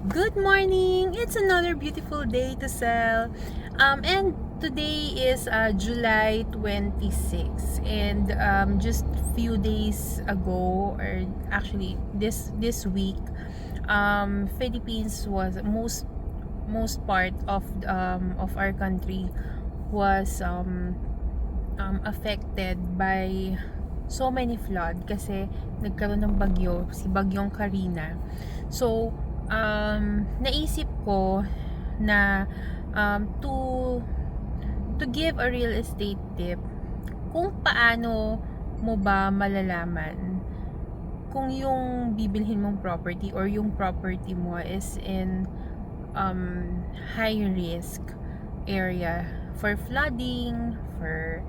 Good morning! It's another beautiful day to sell. And today is July 26, and just few days ago, or actually this week, Philippines was most part of our country was affected by so many flood kasi nagkaroon ng bagyo, si Bagyong Karina. So, naisip ko na to give a real estate tip kung paano mo ba malalaman kung yung bibilhin mong property or yung property mo is in high risk area for flooding, for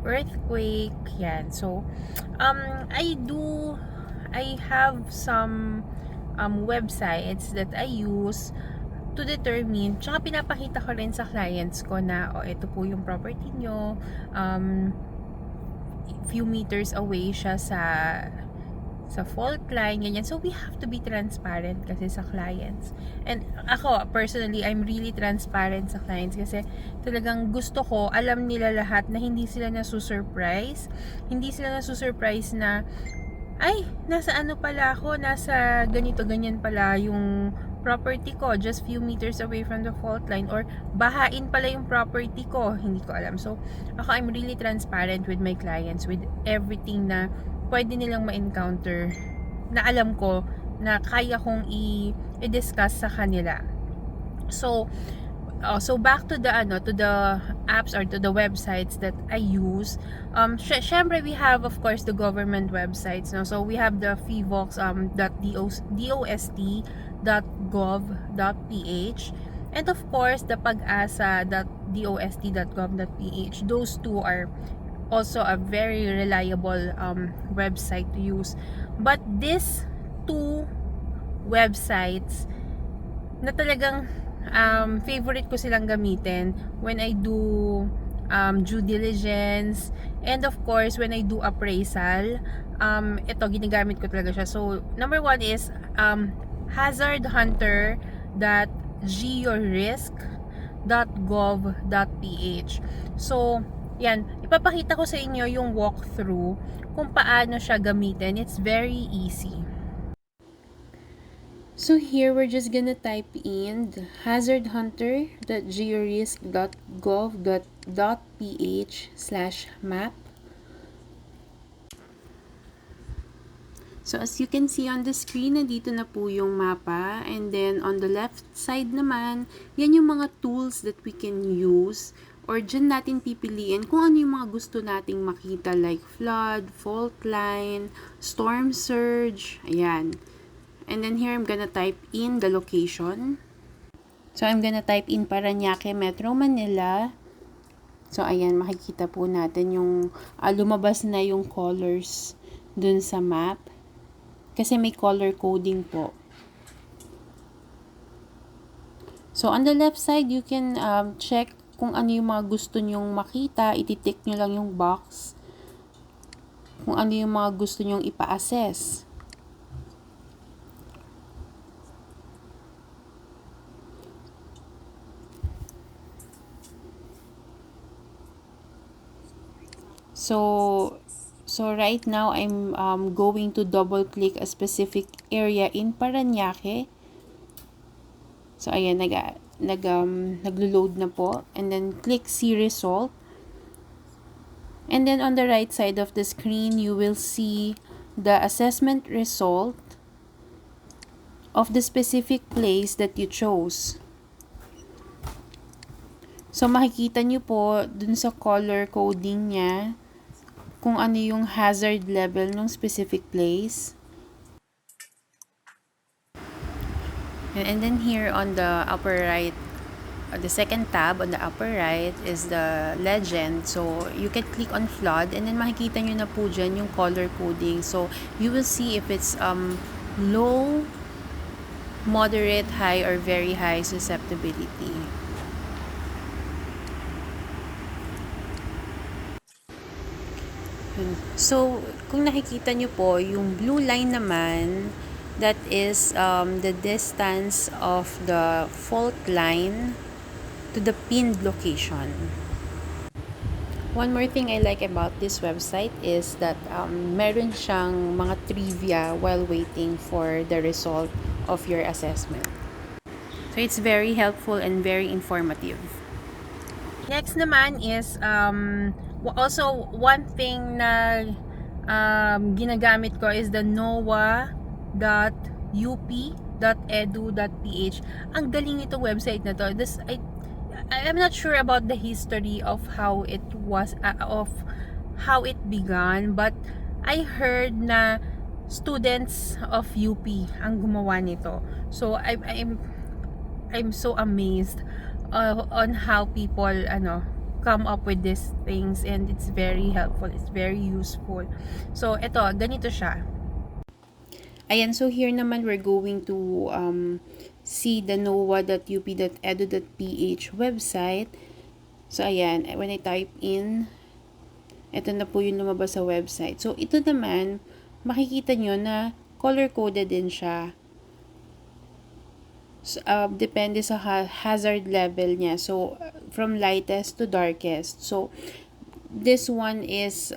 earthquake, yan. So, I have some websites that I use to determine, tsaka pinapakita ko rin sa clients ko na, ito po yung property nyo, few meters away siya sa fault line, ganyan. So, we have to be transparent kasi sa clients. And ako, personally, I'm really transparent sa clients kasi talagang gusto ko, alam nila lahat na hindi sila nasusurprise. Hindi sila nasusurprise na, ay, nasa ano pala ako, nasa ganito, ganyan pala yung property ko, just few meters away from the fault line, or bahain pala yung property ko, hindi ko alam. So, ako, I'm really transparent with my clients, with everything na pwede nilang ma-encounter na alam ko na kaya kong i-discuss sa kanila. So, so back to the apps or to the websites that I use. Syempre we have of course the government websites, no? So we have the fivox .dost.gov.ph, and of course the pag-asa.dost.gov.ph. Those two are also a very reliable website to use. But these two websites na talagang favorite ko silang gamitin when I do due diligence, and of course when I do appraisal. Ito ginagamit ko talaga siya. So number one is hazardhunter.georisk.gov.ph. So yan, ipapakita ko sa inyo yung walkthrough kung paano siya gamitin. It's very easy. So here we're just gonna type in hazardhunter.georisk.gov.ph/map. So as you can see on the screen, nandito na po yung mapa. And then on the left side naman, yan yung mga tools that we can use. Or dyan natin pipiliin kung ano yung mga gusto nating makita, like flood, fault line, storm surge, ayan. And then here I'm gonna type in the location. So I'm gonna type in Parañaque, Metro Manila. So ayan, makikita po natin yung lumabas na yung colors dun sa map. Kasi may color coding po. So on the left side, you can check kung ano yung mga gusto nyong makita. Ititik nyo lang yung box. Kung ano yung mga gusto nyong ipa-assess. So right now, I'm going to double click a specific area in Parañaque. So ayan, naglo-load na po. And then click see result. And then on the right side of the screen, you will see the assessment result of the specific place that you chose. So makikita nyo po dun sa color coding niya kung ano yung hazard level ng specific place. And then here on the upper right, the second tab on the upper right is the legend. So you can click on flood, and then makikita nyo na po dyan yung color coding. So you will see if it's low, moderate, high, or very high susceptibility. So, kung nakikita nyo po, yung blue line naman That is the distance of the fault line to the pinned location. One more thing I like about this website is that meron siyang mga trivia while waiting for the result of your assessment. So it's very helpful and very informative. Next naman is also one thing na ginagamit ko is the noa.up.edu.ph. Ang galing itong website na to. I'm not sure about the history of how it was of how it began, but I heard na students of UP ang gumawa nito. So I'm so amazed on how people come up with these things, and it's very helpful, it's very useful. So ito, ganito siya. Ayan, so here naman we're going to see the noa.up.edu.ph website. So ayan, when I type in, ito na po yung lumabas sa website. So ito naman, makikita nyo na color-coded din siya. So, depende sa hazard level niya. So from lightest to darkest. So this one is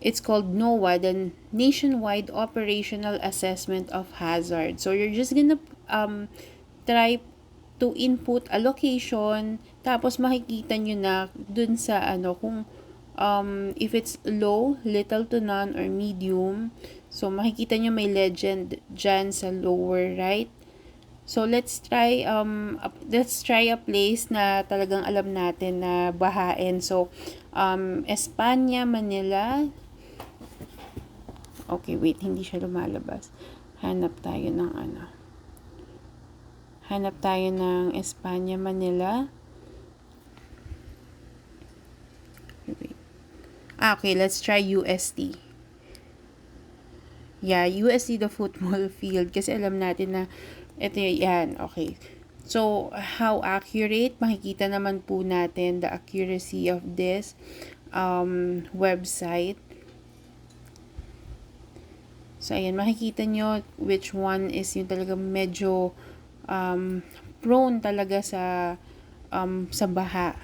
it's called NOAA, the Nationwide Operational Assessment of Hazard. So you're just gonna try to input a location, tapos makikita nyo na dun sa kung if it's low, little to none, or medium. So makikita nyo may legend dyan sa lower right. So let's try a place na talagang alam natin na bahain. So Espanya, Manila. Okay, wait, hindi siya lumalabas. Hanap tayo ng Espanya, Manila. Wait. Okay, let's try UST. Yeah, UST, the football field. Kasi alam natin na ito yan. Okay. So, how accurate? Makikita naman po natin the accuracy of this website. So, ayan, makikita nyo which one is yung talaga medyo prone talaga sa baha.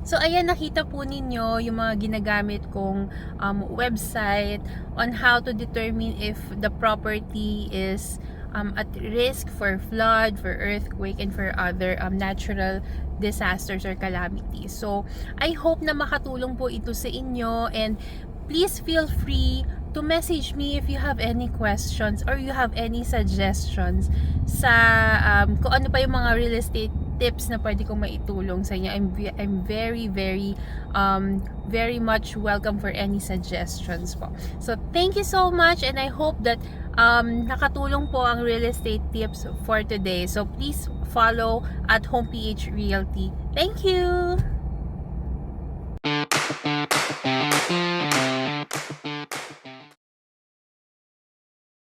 So, ayan, nakita po ninyo yung mga ginagamit kong website on how to determine if the property is at risk for flood, for earthquake, and for other natural disasters or calamities. So, I hope na makatulong po ito sa inyo, and please feel free to message me if you have any questions or you have any suggestions sa kung ano pa yung mga real estate tips na pwede kong maitulong sa inyo. I'm very very much welcome for any suggestions po. So thank you so much, and I hope that nakatulong po ang real estate tips for today. So please follow at Home PH Realty. Thank you!